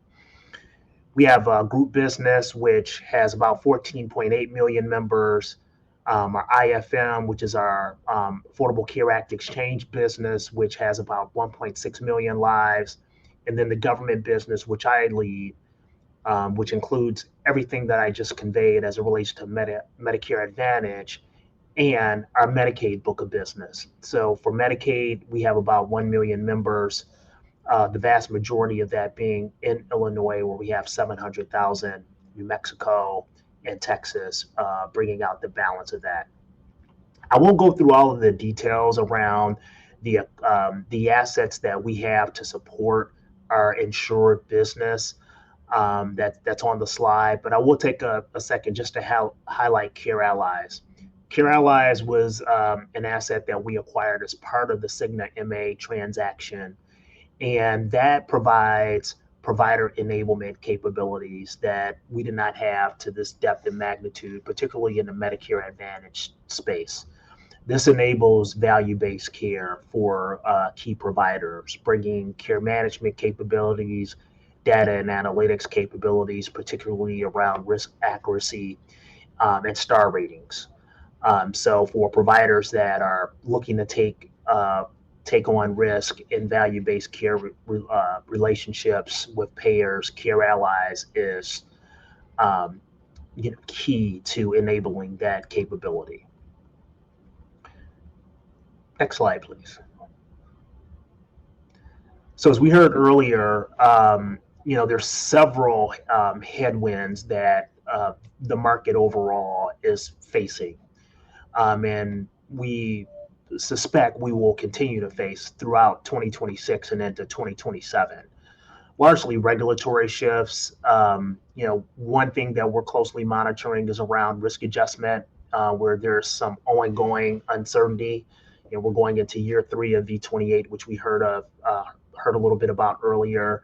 We have a group business, which has about 14.8 million members. Our IFM, which is our Affordable Care Act exchange business, which has about 1.6 million lives. And then the government business, which I lead, which includes everything that I just conveyed as it relates to Medicare Advantage and our Medicaid book of business. So for Medicaid, we have about 1 million members, the vast majority of that being in Illinois, where we have 700,000, New Mexico, and Texas, bringing out the balance of that. I won't go through all of the details around the assets that we have to support our insured business that's on the slide, but I will take a second just to highlight Care Allies. Care Allies was an asset that we acquired as part of the Cigna MA transaction, and that provides provider enablement capabilities that we did not have to this depth and magnitude, particularly in the Medicare Advantage space. This enables value-based care for key providers, bringing care management capabilities, data and analytics capabilities, particularly around risk accuracy and star ratings. So for providers that are looking to take on risk in value-based care relationships with payers, Care Allies is key to enabling that capability. Next slide, please. So as we heard earlier, there's several headwinds that the market overall is facing, and we suspect we will continue to face throughout 2026 and into 2027. Largely regulatory shifts. One thing that we're closely monitoring is around risk adjustment, where there's some ongoing uncertainty. We're going into year 3 of V28, which we heard a little bit about earlier.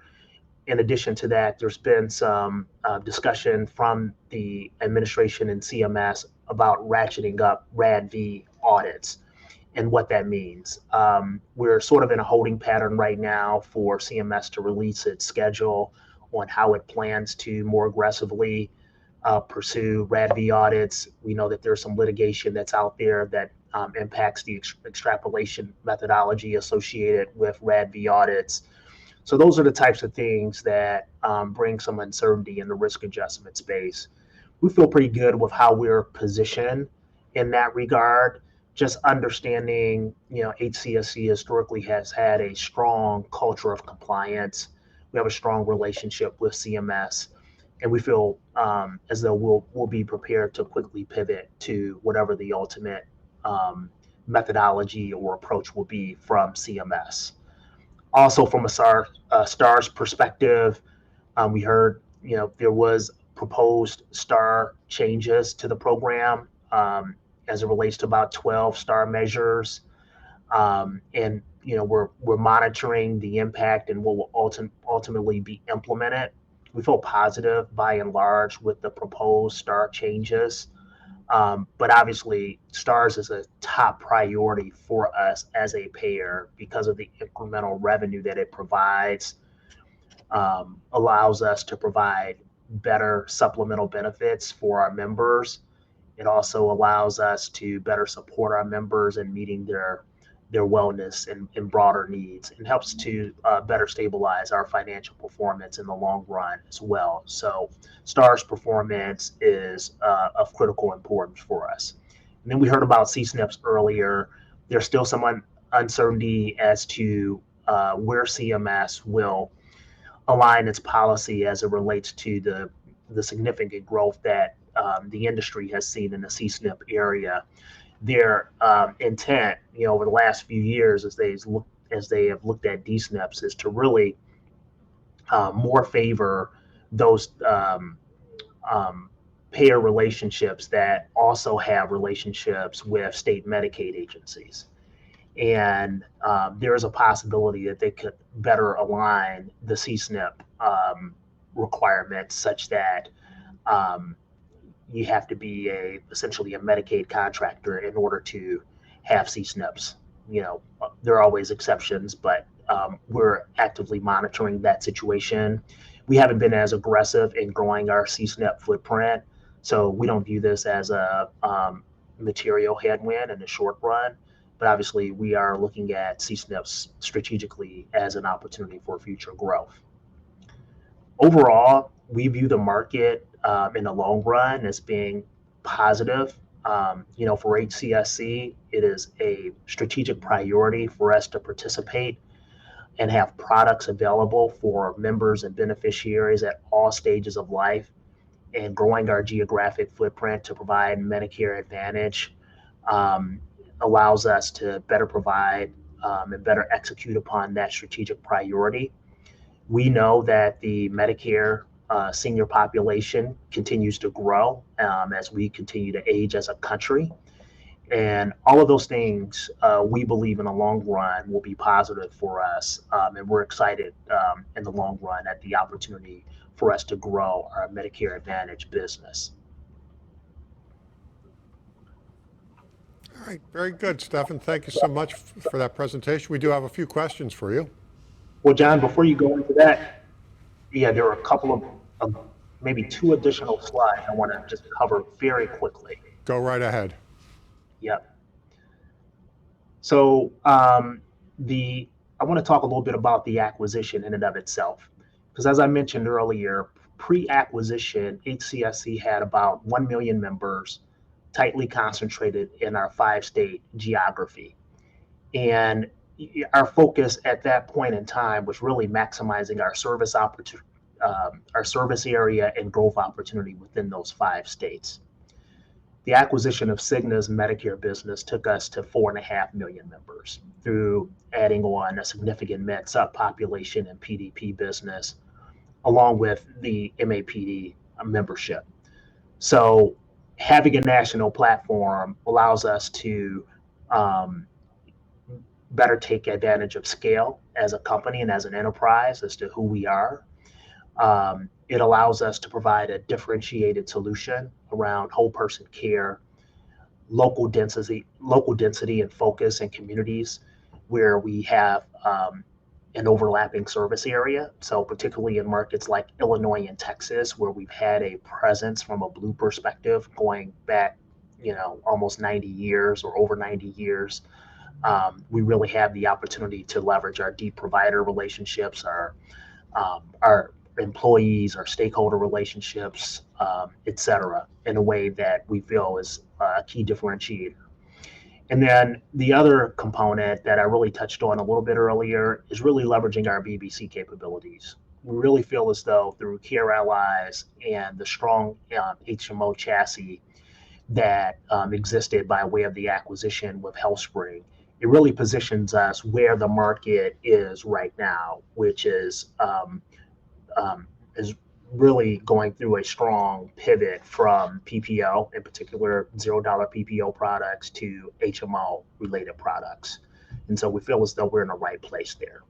In addition to that, there's been some discussion from the administration and CMS about ratcheting up RADV audits and what that means. We're sort of in a holding pattern right now for CMS to release its schedule on how it plans to more aggressively pursue RADV audits. We know that there's some litigation that's out there that impacts the extrapolation methodology associated with RADV audits. So those are the types of things that bring some uncertainty in the risk adjustment space. We feel pretty good with how we're positioned in that regard. Just understanding, HCSC historically has had a strong culture of compliance. We have a strong relationship with CMS, and we feel as though we'll be prepared to quickly pivot to whatever the ultimate methodology or approach will be from CMS. Also, from a STARS perspective, we heard there was proposed STAR changes to the program as it relates to about 12 STAR measures. And we're monitoring the impact and what will ultimately be implemented. We feel positive by and large with the proposed STAR changes. But obviously, STARS is a top priority for us as a payer because of the incremental revenue that it provides, allows us to provide better supplemental benefits for our members. It also allows us to better support our members in meeting their wellness and broader needs, and helps to better stabilize our financial performance in the long run as well. So STAR's performance is of critical importance for us. And then we heard about CSNPs earlier. There's still some uncertainty as to where CMS will align its policy as it relates to the significant growth that the industry has seen in the CSNP area. Their intent, over the last few years, as they have looked at DSNPs, is to really more favor those payer relationships that also have relationships with state Medicaid agencies. And there is a possibility that they could better align the CSNP requirements such that you have to be essentially a Medicaid contractor in order to have CSNPs. There are always exceptions, but we're actively monitoring that situation. We haven't been as aggressive in growing our CSNP footprint, so we don't view this as a material headwind in the short run. But obviously, we are looking at CSNPs strategically as an opportunity for future growth. Overall, we view the market in the long run as being positive. For HCSC, it is a strategic priority for us to participate and have products available for members and beneficiaries at all stages of life, and growing our geographic footprint to provide Medicare Advantage allows us to better provide and better execute upon that strategic priority. We know that the Medicare senior population continues to grow as we continue to age as a country. And all of those things, we believe in the long run will be positive for us. And we're excited in the long run at the opportunity for us to grow our Medicare Advantage business. All right, very good, Stephan. Thank you so much for that presentation. We do have a few questions for you. Well, John, before you go into that, there are a couple of maybe two additional slides I want to just cover very quickly. Go right ahead. Yep. So I want to talk a little bit about the acquisition in and of itself, because as I mentioned earlier, pre-acquisition, HCSC had about 1 million members, tightly concentrated in our 5-state geography. And our focus at that point in time was really maximizing our service opportunity, our service area and growth opportunity within those 5 states. The acquisition of Cigna's Medicare business took us to 4.5 million members through adding on a significant Med Sup population and PDP business, along with the MAPD membership. So having a national platform allows us to better take advantage of scale as a company and as an enterprise as to who we are. It allows us to provide a differentiated solution around whole person care, local density and focus in communities where we have an overlapping service area. So particularly in markets like Illinois and Texas, where we've had a presence from a Blue perspective going back, almost 90 years or over 90 years. We really have the opportunity to leverage our deep provider relationships, our employees, our stakeholder relationships, et cetera, in a way that we feel is a key differentiator. And then the other component that I really touched on a little bit earlier is really leveraging our BBC capabilities. We really feel as though through Care Allies and the strong HMO chassis that existed by way of the acquisition with HealthSpring, it really positions us where the market is right now, which is really going through a strong pivot from PPO, in particular $0 PPO products, to HMO related products. And so we feel as though we're in the right place there.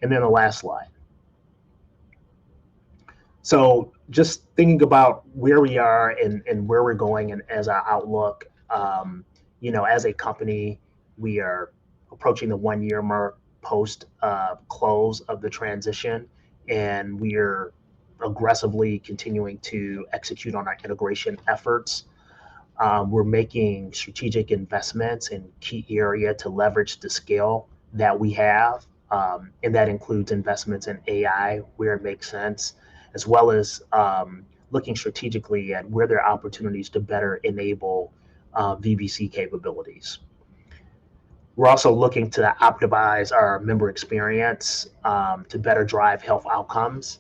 And then the last slide. So just thinking about where we are and where we're going and as our outlook, as a company, we are approaching the 1 year mark post close of the transition, and we are aggressively continuing to execute on our integration efforts. We're making strategic investments in key area to leverage the scale that we have, and that includes investments in AI where it makes sense, as well as looking strategically at where there are opportunities to better enable VBC capabilities. We're also looking to optimize our member experience to better drive health outcomes.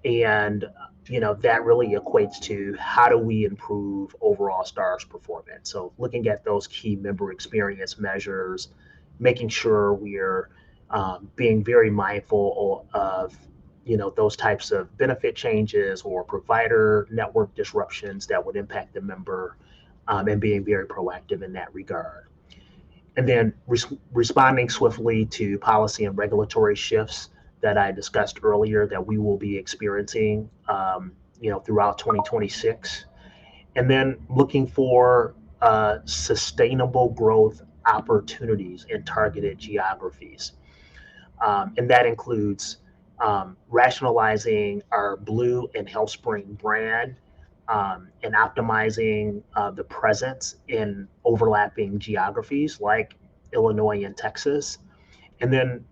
And that really equates to how do we improve overall stars performance. So looking at those key member experience measures, making sure we're being very mindful of those types of benefit changes or provider network disruptions that would impact the member, and being very proactive in that regard. And then responding swiftly to policy and regulatory shifts that I discussed earlier that we will be experiencing, throughout 2026. And then looking for sustainable growth opportunities in targeted geographies. And that includes rationalizing our Blue and HealthSpring brand, and optimizing the presence in overlapping geographies like Illinois and Texas. And then,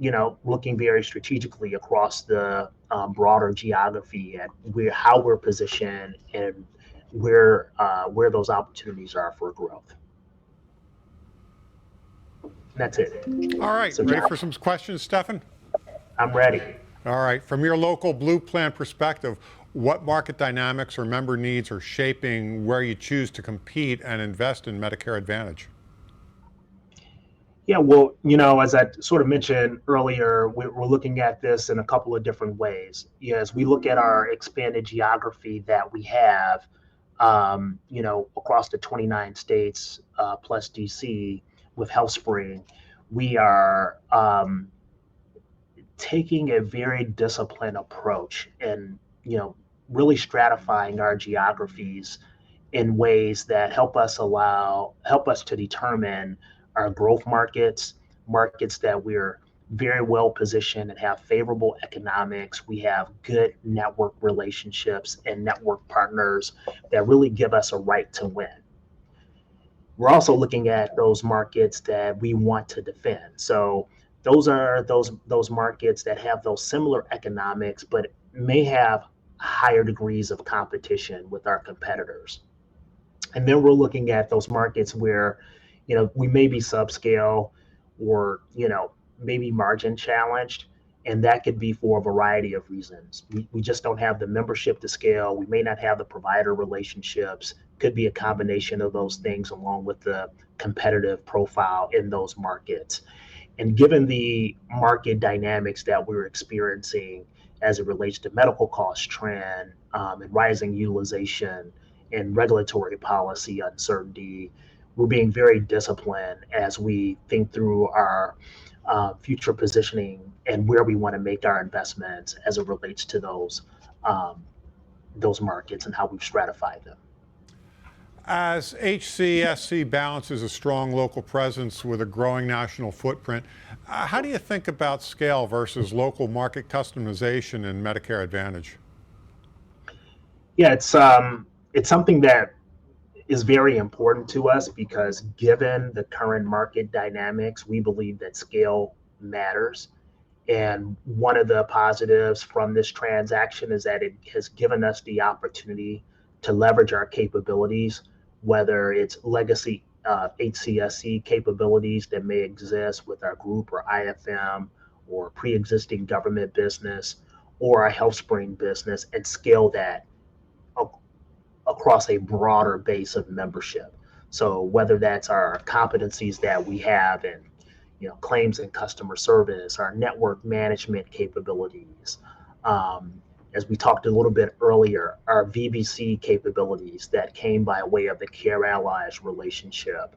looking very strategically across the broader geography at how we're positioned and where those opportunities are for growth. And that's it. All right, So, ready John, for some questions, Stefan? I'm ready. All right, from your local Blue plan perspective, what market dynamics or member needs are shaping where you choose to compete and invest in Medicare Advantage? Yeah, well, as I sort of mentioned earlier, we're looking at this in a couple of different ways. As we look at our expanded geography that we have, across the 29 states plus DC with HealthSpring, we are taking a very disciplined approach and, really stratifying our geographies in ways that help us to determine our growth markets that we're very well positioned and have favorable economics. We have good network relationships and network partners that really give us a right to win. We're also looking at those markets that we want to defend. So those are those markets that have those similar economics, but may have higher degrees of competition with our competitors. And then we're looking at those markets where, we may be subscale or, maybe margin challenged. And that could be for a variety of reasons. We just don't have the membership to scale. We may not have the provider relationships. Could be a combination of those things along with the competitive profile in those markets. And given the market dynamics that we're experiencing as it relates to medical cost trend, and rising utilization and regulatory policy uncertainty, we're being very disciplined as we think through our future positioning and where we want to make our investments as it relates to those markets and how we've stratified them. As HCSC balances a strong local presence with a growing national footprint, how do you think about scale versus local market customization in Medicare Advantage? Yeah, it's something that is very important to us because given the current market dynamics, we believe that scale matters. And one of the positives from this transaction is that it has given us the opportunity to leverage our capabilities, whether it's legacy HCSC capabilities that may exist with our group or IFM or pre-existing government business or our HealthSpring business, and scale that across a broader base of membership. So whether that's our competencies that we have in claims and customer service, our network management capabilities, as we talked a little bit earlier, our VBC capabilities that came by way of the Care Allies relationship,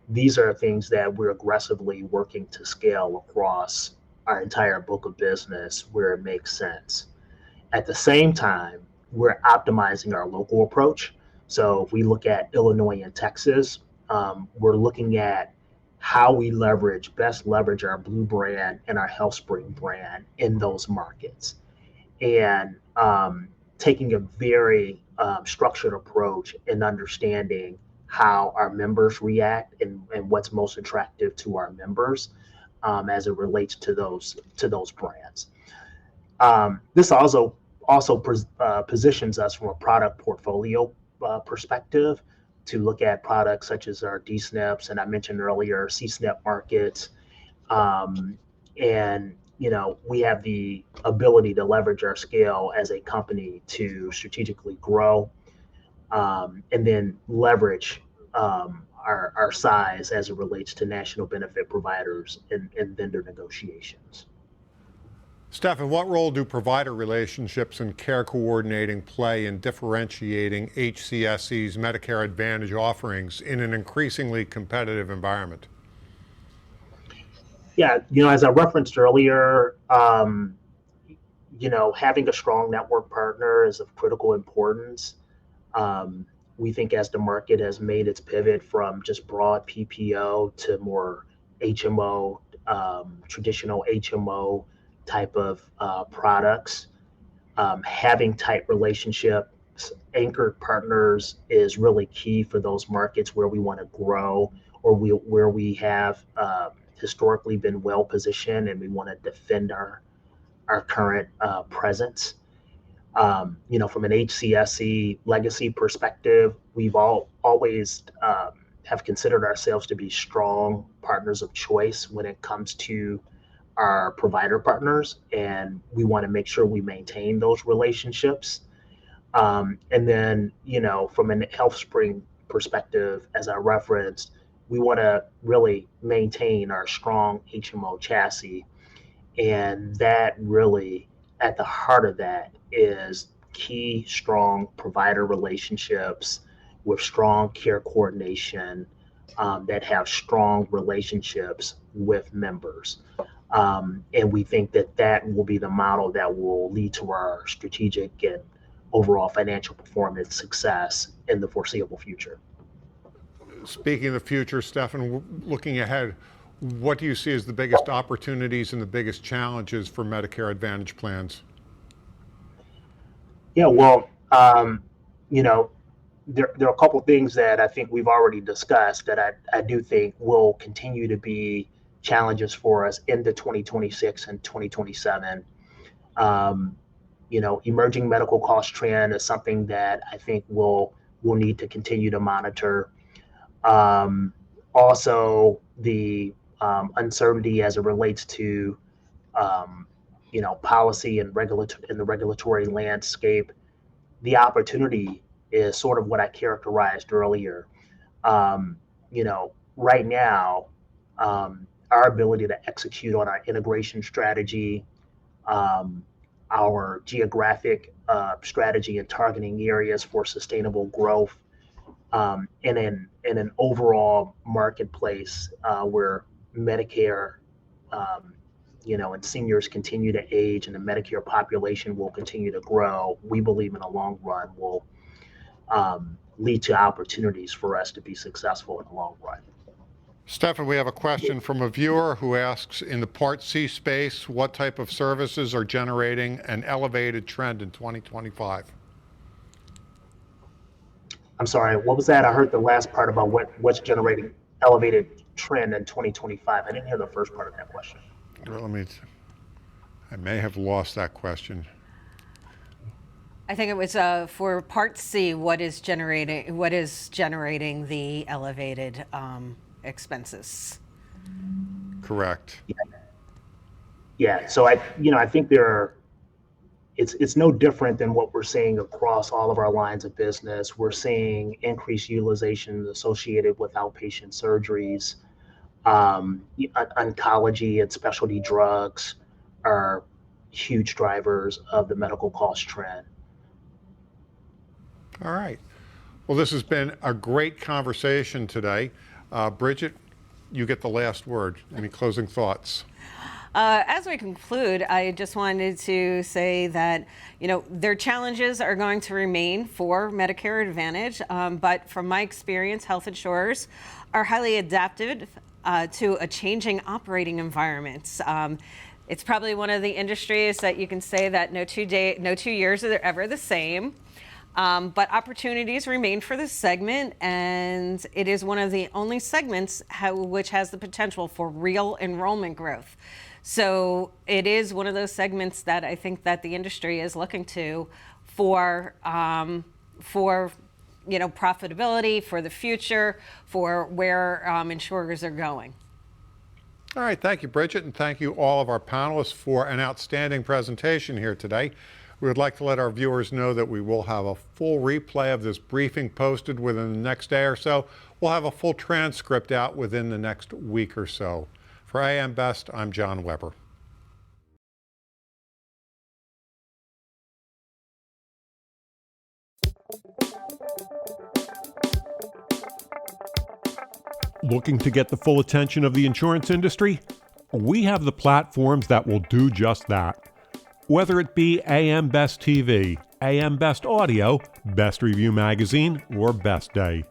these are things that we're aggressively working to scale across our entire book of business where it makes sense. At the same time, we're optimizing our local approach. So if we look at Illinois and Texas, we're looking at how we best leverage our Blue brand and our HealthSpring brand in those markets. And taking a very structured approach and understanding how our members react and what's most attractive to our members as it relates to those brands. This also positions us from a product portfolio perspective to look at products such as our D-SNPs, and I mentioned earlier C-SNP markets. And we have the ability to leverage our scale as a company to strategically grow, and then leverage our size as it relates to national benefit providers and vendor negotiations. Stefan, what role do provider relationships and care coordinating play in differentiating HCSC's Medicare Advantage offerings in an increasingly competitive environment? Yeah, as I referenced earlier, having a strong network partner is of critical importance. We think as the market has made its pivot from just broad PPO to more HMO, traditional HMO type of products, having tight relationships, anchored partners is really key for those markets where we want to grow or where we have historically been well positioned and we want to defend our current presence. From an HCSC legacy perspective, we've always have considered ourselves to be strong partners of choice when it comes to our provider partners, and we want to make sure we maintain those relationships. And then, from an HealthSpring perspective, as I referenced, we want to really maintain our strong HMO chassis. And that really, at the heart of that, is key, strong provider relationships with strong care coordination that have strong relationships with members. And we think that will be the model that will lead to our strategic and overall financial performance success in the foreseeable future. Speaking of the future, Stefan, looking ahead, what do you see as the biggest opportunities and the biggest challenges for Medicare Advantage plans? Yeah, well, there are a couple things that I think we've already discussed that I do think will continue to be challenges for us into 2026 and 2027. Emerging medical cost trend is something that I think we'll need to continue to monitor. Also, the uncertainty as it relates to policy and the regulatory landscape. The opportunity is sort of what I characterized earlier. Right now, our ability to execute on our integration strategy, our geographic strategy and targeting areas for sustainable growth, in an overall marketplace where Medicare, and seniors continue to age and the Medicare population will continue to grow, we believe in the long run will lead to opportunities for us to be successful in the long run. Stefan, we have a question from a viewer who asks, in the Part C space, what type of services are generating an elevated trend in 2025? I'm sorry, what was that? I heard the last part about what's generating elevated trend in 2025. I didn't hear the first part of that question. Well, I may have lost that question. I think it was for Part C, what is generating the elevated expenses? Correct. Yeah. So I think it's no different than what we're seeing across all of our lines of business. We're seeing increased utilization associated with outpatient surgeries. Oncology and specialty drugs are huge drivers of the medical cost trend. All right. Well, this has been a great conversation today. Bridget, you get the last word. Any closing thoughts? As we conclude, I just wanted to say that, their challenges are going to remain for Medicare Advantage, but from my experience, health insurers are highly adapted to a changing operating environment. It's probably one of the industries that you can say that no 2 years are ever the same. But opportunities remain for this segment, and it is one of the only segments which has the potential for real enrollment growth. So it is one of those segments that I think that the industry is looking to for profitability, for the future, for where insurers are going. All right, thank you, Bridget, and thank you all of our panelists for an outstanding presentation here today. We would like to let our viewers know that we will have a full replay of this briefing posted within the next day or so. We'll have a full transcript out within the next week or so. For AM Best, I'm John Weber. Looking to get the full attention of the insurance industry? We have the platforms that will do just that. Whether it be AM Best TV, AM Best Audio, Best Review Magazine, or Best Day.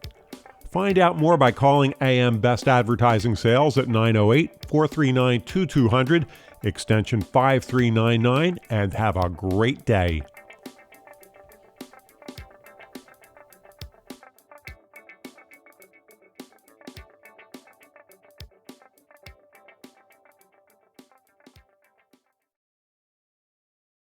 Find out more by calling AM Best Advertising Sales at 908-439-2200, extension 5399, and have a great day.